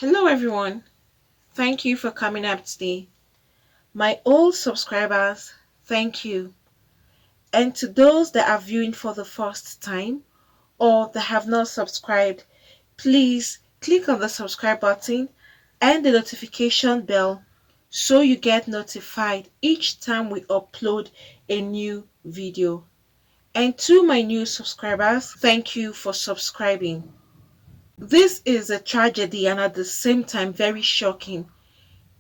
Hello everyone, thank you for coming up today. My old subscribers, thank you. And to those that are viewing for the first time or that have not subscribed, please click on the subscribe button and the notification bell so you get notified each time we upload a new video. And to my new subscribers, thank you for subscribing. This is a tragedy and at the same time very shocking.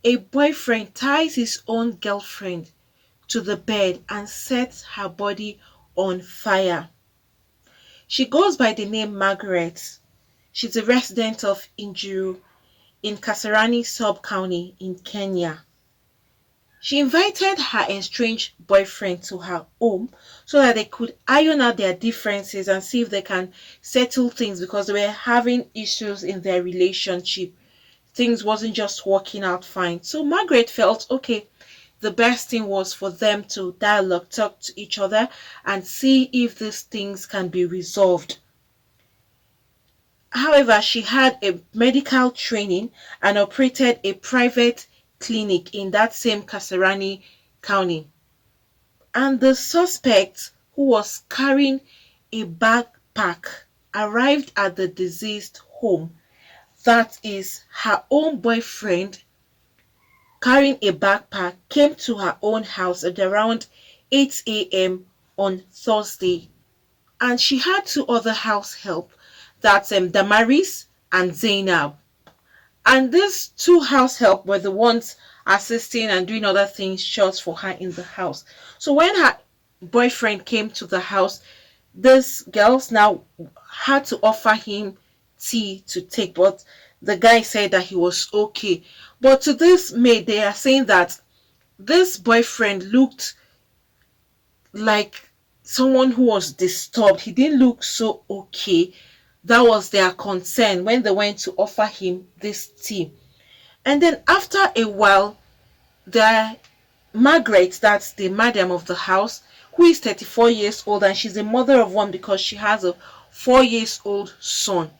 A boyfriend ties his own girlfriend to the bed and sets her body on fire. She goes by the name Margaret. She's a resident of Injuru in Kasarani sub-county in Kenya. She invited her estranged boyfriend to her home so that they could iron out their differences and see if they can settle things because they were having issues in their relationship. Things wasn't just working out fine. So Margaret felt, okay, the best thing was for them to dialogue, talk to each other and see if these things can be resolved. However, she had a medical training and operated a private clinic in that same Kasarani County. And the suspect, who was carrying a backpack, arrived at the deceased home. That is, her own boyfriend carrying a backpack came to her own house at around 8 a.m. on Thursday, and she had two other house help, that's Damaris and Zainab. And these two house help were the ones assisting and doing other things, chores for her in the house. So when her boyfriend came to the house, these girls now had to offer him tea to take, but the guy said that he was okay. But to this maid, they are saying that this boyfriend looked like someone who was disturbed. He didn't look so okay. That was their concern when they went to offer him this tea. And then after a while, the Margaret, that's the madam of the house, who is 34 years old and she's a mother of one because she has a 4 years old son.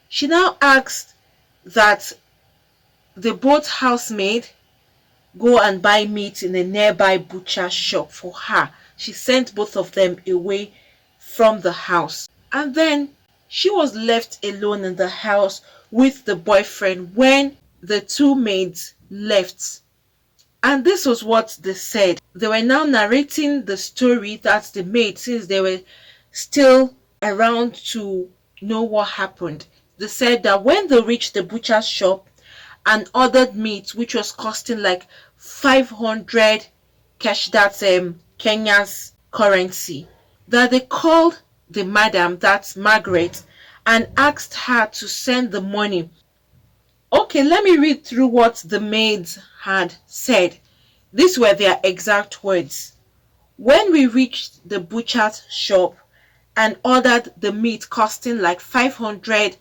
She now asked that the both housemaid go and buy meat in a nearby butcher shop for her. She sent both of them away from the house. And then she was left alone in the house with the boyfriend when the two maids left. And this was what they said. They were now narrating the story that the maid, since they were still around to know what happened. They said that when they reached the butcher's shop and ordered meat, which was costing like 500 cash, that's Kenya's currency, that they called the madam, that's Margaret, and asked her to send the money. Okay, let me read through what the maids had said. These were their exact words. When we reached the butcher's shop and ordered the meat costing like 500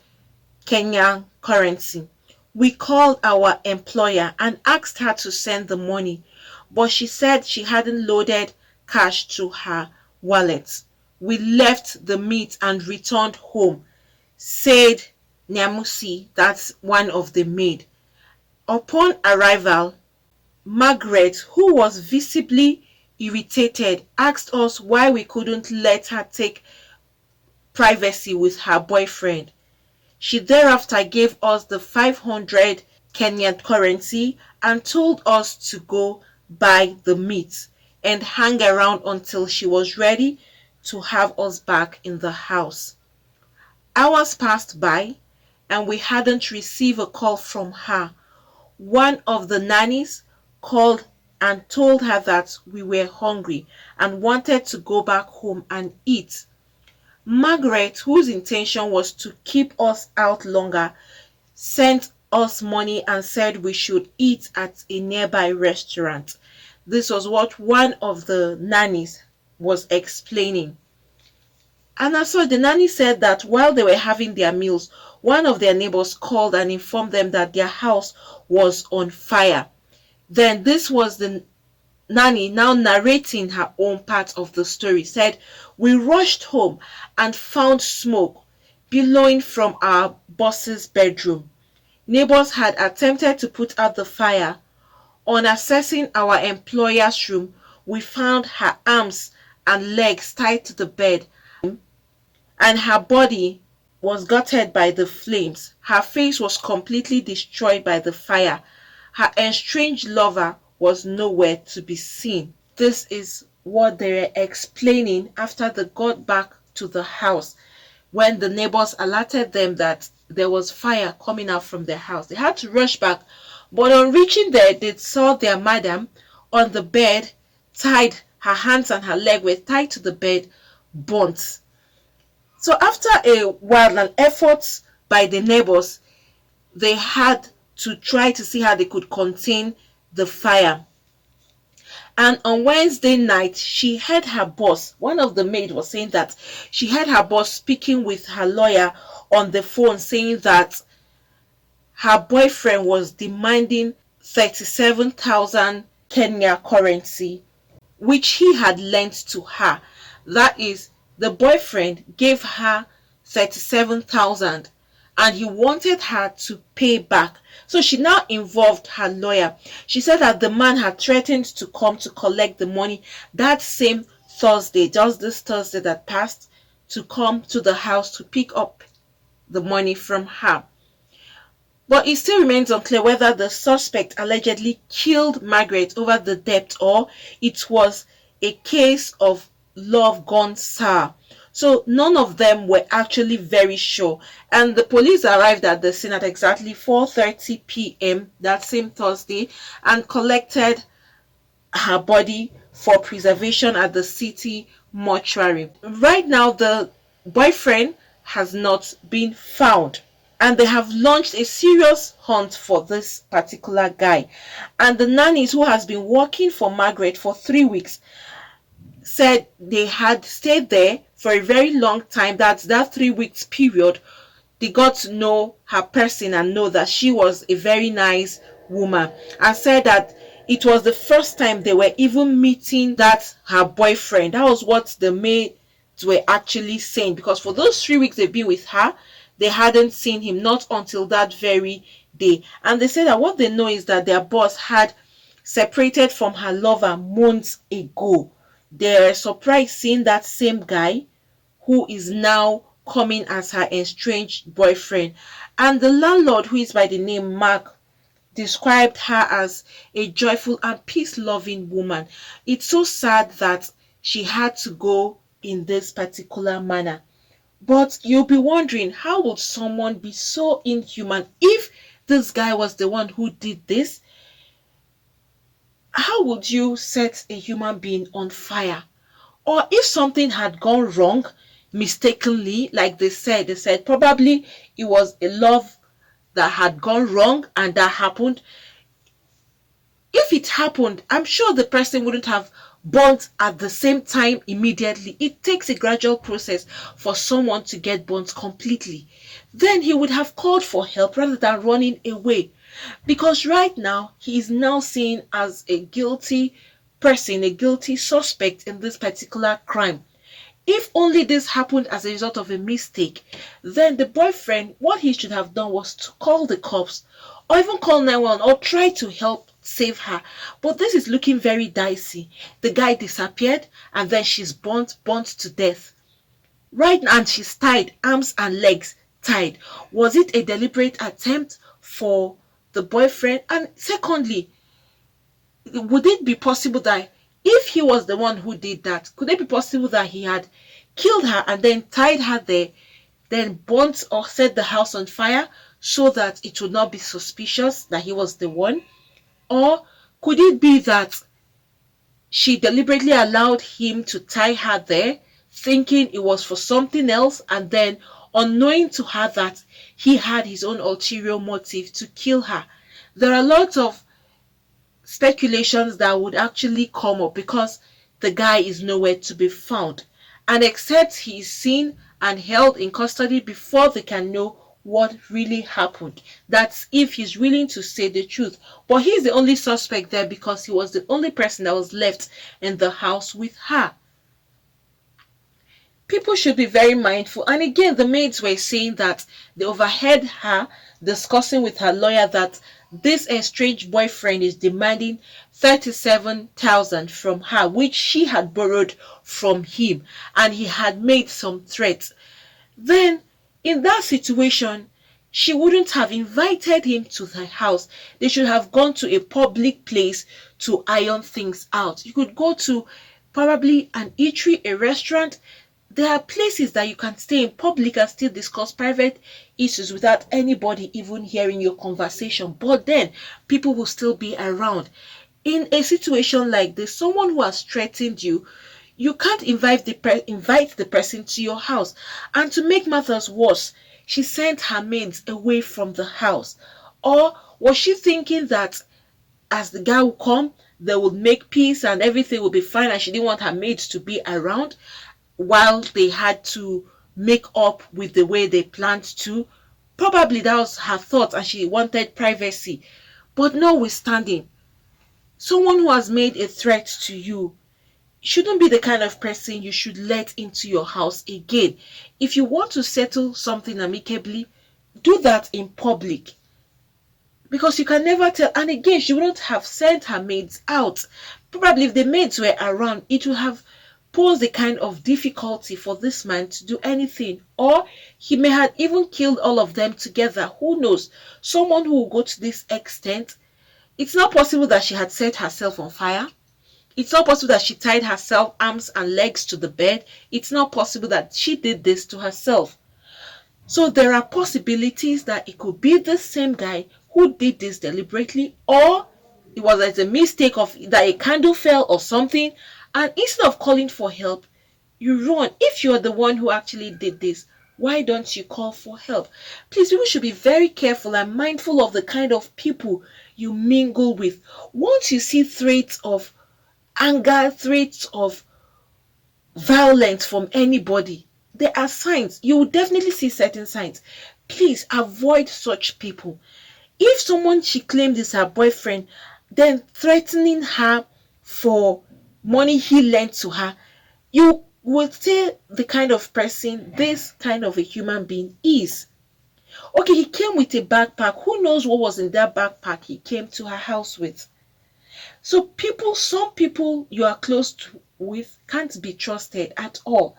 Kenyan currency, we called our employer and asked her to send the money, but she said she hadn't loaded cash to her wallet. We left the meat and returned home, said Nyamusi, that's one of the maid. Upon arrival, Margaret, who was visibly irritated, asked us why we couldn't let her take privacy with her boyfriend. She thereafter gave us the 500 Kenyan currency and told us to go buy the meat and hang around until she was ready to have us back in the house. Hours passed by and we hadn't received a call from her. One of the nannies called and told her that we were hungry and wanted to go back home and eat. Margaret, whose intention was to keep us out longer, sent us money and said we should eat at a nearby restaurant. This was what one of the nannies was explaining. And also the nanny said that while they were having their meals, one of their neighbors called and informed them that their house was on fire. Then this was the nanny now narrating her own part of the story, said, we rushed home and found smoke billowing from our boss's bedroom. Neighbors had attempted to put out the fire. On accessing our employer's room, we found her arms and legs tied to the bed, and her body was gutted by the flames. Her face was completely destroyed by the fire. Her estranged lover was nowhere to be seen. This is what they were explaining after they got back to the house, when the neighbors alerted them that there was fire coming out from their house. They had to rush back, but on reaching there, they saw their madam on the bed, tied. Her hands and her leg were tied to the bed, burnt. So after a while and efforts by the neighbors, they had to try to see how they could contain the fire. And on Wednesday night, she heard her boss, one of the maids was saying that she heard her boss speaking with her lawyer on the phone, saying that her boyfriend was demanding 37,000 Kenya currency, which he had lent to her. That is, the boyfriend gave her 37,000 and he wanted her to pay back. So she now involved her lawyer. She said that the man had threatened to come to collect the money that same Thursday, just this Thursday that passed, to come to the house to pick up the money from her. But it still remains unclear whether the suspect allegedly killed Margaret over the debt or it was a case of love gone sour. So none of them were actually very sure. And the police arrived at the scene at exactly 4:30 p.m. that same Thursday and collected her body for preservation at the city mortuary. Right now, the boyfriend has not been found, and they have launched a serious hunt for this particular guy. And the nannies who has been working for Margaret for 3 weeks said they had stayed there for a very long time. That's that 3 weeks period. They got to know her person and know that she was a very nice woman, and said that it was the first time they were even meeting that her boyfriend. That was what the maids were actually saying, because for those 3 weeks they've been with her, they hadn't seen him, not until that very day. And they said that what they know is that their boss had separated from her lover months ago. They're surprised seeing that same guy who is now coming as her estranged boyfriend. And the landlord, who is by the name Mark, described her as a joyful and peace-loving woman. It's so sad that she had to go in this particular manner. But you'll be wondering, how would someone be so inhuman? If this guy was the one who did this, how would you set a human being on fire? Or if something had gone wrong mistakenly, like they said probably it was a love that had gone wrong and that happened. If it happened, I'm sure the person wouldn't have burnt at the same time immediately. It takes a gradual process for someone to get burnt completely. Then he would have called for help rather than running away. Because right now, he is now seen as a guilty person, a guilty suspect in this particular crime. If only this happened as a result of a mistake, then the boyfriend, what he should have done was to call the cops or even call 911 or try to help save her. But this is looking very dicey. The guy disappeared and then she's burnt to death. Right now, and she's tied, arms and legs tied. Was it a deliberate attempt for the boyfriend? And secondly, would it be possible that if he was the one who did that, could it be possible that he had killed her and then tied her there, then burnt or set the house on fire so that it would not be suspicious that he was the one? Or could it be that she deliberately allowed him to tie her there, thinking it was for something else, and then unknowing to her that he had his own ulterior motive to kill her? There are lots of speculations that would actually come up because the guy is nowhere to be found, and except he is seen and held in custody before they can know what really happened. That's if he's willing to say the truth. But he's the only suspect there because he was the only person that was left in the house with her. People should be very mindful. And again, the maids were saying that they overheard her discussing with her lawyer that this estranged boyfriend is demanding 37,000 from her, which she had borrowed from him, and he had made some threats. Then, in that situation, she wouldn't have invited him to her house. They should have gone to a public place to iron things out. You could go to probably an eatery, a restaurant. There are places that you can stay in public and still discuss private issues without anybody even hearing your conversation. But then people will still be around. In a situation like this, someone who has threatened you, you can't invite the person to your house. And to make matters worse, she sent her maids away from the house. Or was she thinking that as the guy will come, they will make peace and everything will be fine, and she didn't want her maids to be around while they had to make up with the way they planned to? Probably that was her thought, and she wanted privacy. But notwithstanding, someone who has made a threat to you shouldn't be the kind of person you should let into your house again. If you want to settle something amicably, do that in public, because you can never tell. And again, she wouldn't have sent her maids out. Probably if the maids were around, it would have posed a kind of difficulty for this man to do anything, or he may have even killed all of them together. Who knows? Someone who will go to this extent. It's not possible that she had set herself on fire. It's not possible that she tied herself arms and legs to the bed. It's not possible that she did this to herself. So there are possibilities that it could be the same guy who did this deliberately, or it was as a mistake of that a candle fell or something, and instead of calling for help, you run. If you're the one who actually did this, why don't you call for help? Please, people should be very careful and mindful of the kind of people you mingle with. Once you see threats of anger, threats of violence from anybody, there are signs. You will definitely see certain signs. Please avoid such people. If someone she claimed is her boyfriend, then threatening her for money he lent to her, you would say the kind of person this kind of a human being is. Okay, he came with a backpack. Who knows what was in that backpack he came to her house with? So some people you are close with can't be trusted at all.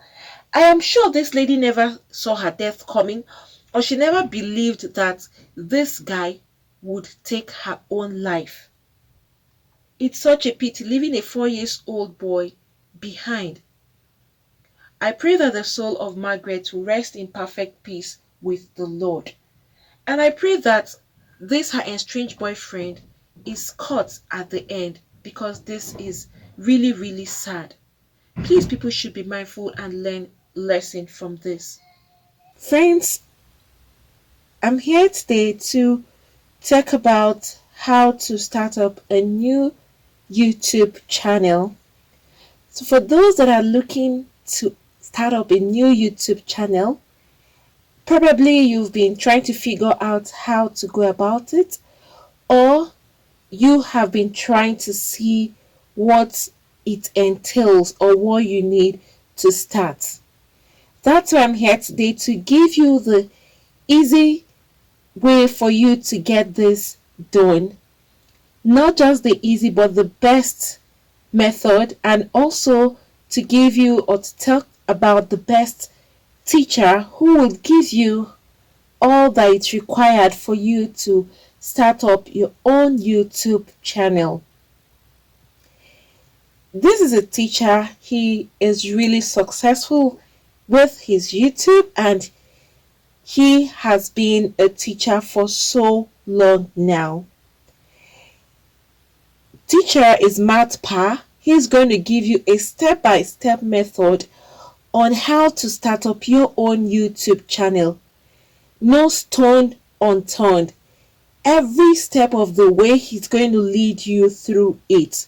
I am sure this lady never saw her death coming, or she never believed that this guy would take her own life. It's such a pity leaving a 4-year-old boy behind. I pray that the soul of Margaret will rest in perfect peace with the Lord. And I pray that this her estranged boyfriend is caught at the end, because this is really, really sad. Please, people should be mindful and learn lesson from this. Friends, I'm here today to talk about how to start up a new YouTube channel. So for those that are looking to start up a new YouTube channel, probably you've been trying to figure out how to go about it, or you have been trying to see what it entails or what you need to start. That's why I'm here today, to give you the easy way for you to get this done. Not just the easy, but the best method, and also to give you or to talk about the best teacher who will give you all that is required for you to start up your own YouTube channel. This is a teacher. He is really successful with his YouTube, and he has been a teacher for so long now. Teacher is Matt Pa. He's going to give you a step-by-step method on how to start up your own YouTube channel. No stone unturned. Every step of the way, he's going to lead you through it.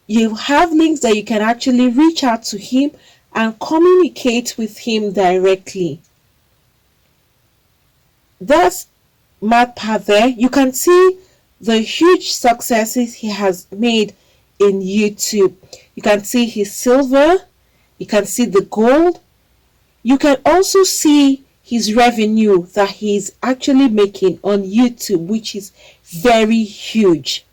You have links that you can actually reach out to him and communicate with him directly. That's Matt Pa there. You can see the huge successes he has made in YouTube. You can see his silver, you can see the gold, you can also see his revenue that he's actually making on YouTube, which is very huge.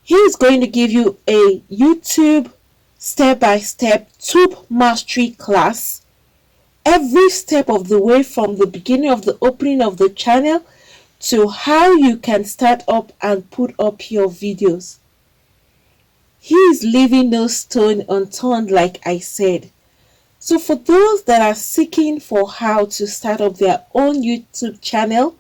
He is going to give you a YouTube step-by-step tube mastery class, every step of the way from the beginning of the opening of the channel to how you can start up and put up your videos. He is leaving no stone unturned, like I said. So for those that are seeking for how to start up their own YouTube channel,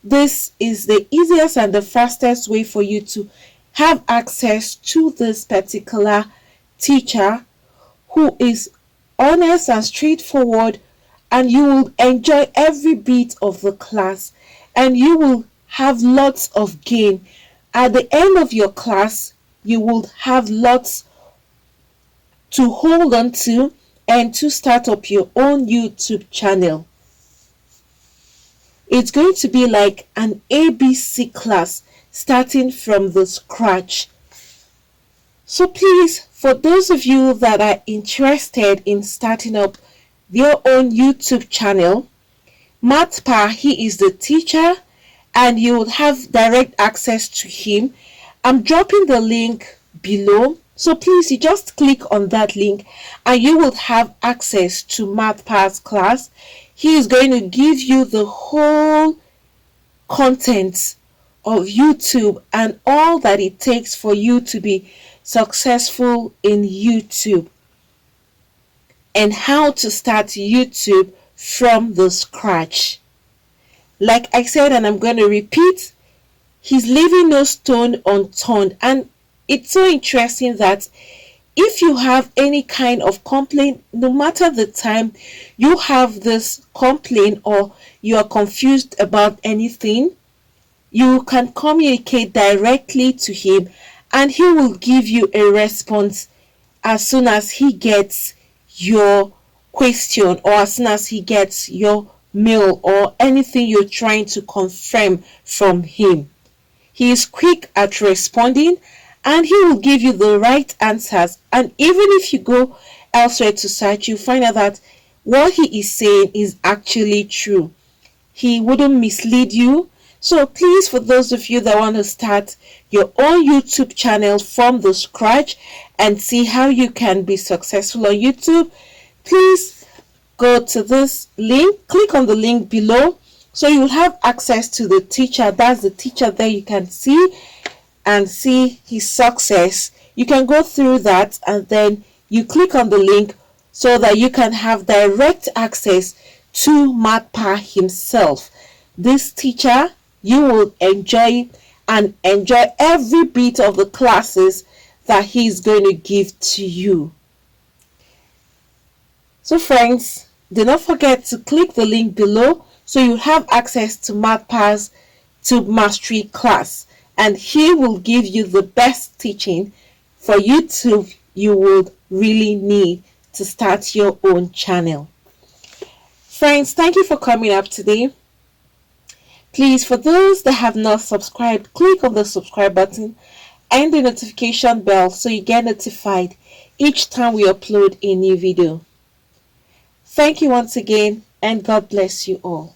this is the easiest and the fastest way for you to have access to this particular teacher who is honest and straightforward, and you will enjoy every bit of the class and you will have lots of gain. At the end of your class, you will have lots to hold on to and to start up your own YouTube channel. It's going to be like an ABC class starting from the scratch. So please, for those of you that are interested in starting up their own YouTube channel, Matpa, he is the teacher and you will have direct access to him. I'm dropping the link below. So please, you just click on that link and you will have access to Matpa's class. He is going to give you the whole content of YouTube and all that it takes for you to be successful in YouTube and how to start YouTube from the scratch. Like I said, and I'm going to repeat, he's leaving no stone unturned. And it's so interesting that if you have any kind of complaint, no matter the time you have this complaint or you are confused about anything, you can communicate directly to him and he will give you a response as soon as he gets your question or as soon as he gets your mail or anything you're trying to confirm from him. He is quick at responding and he will give you the right answers. And even if you go elsewhere to search, you find out that what he is saying is actually true. He wouldn't mislead you. So please, for those of you that want to start your own YouTube channel from the scratch and see how you can be successful on YouTube, please go to this link, click on the link below so you will have access to the teacher. That's the teacher there you can see and see his success. You can go through that and then you click on the link so that you can have direct access to Matpa himself. This teacher, you will enjoy and enjoy every bit of the classes that he's going to give to you. So friends, do not forget to click the link below so you have access to Matpa's Tube Mastery class, and he will give you the best teaching for YouTube you would really need to start your own channel. Friends, thank you for coming up today. Please, for those that have not subscribed, click on the subscribe button and the notification bell so you get notified each time we upload a new video. Thank you once again, and God bless you all.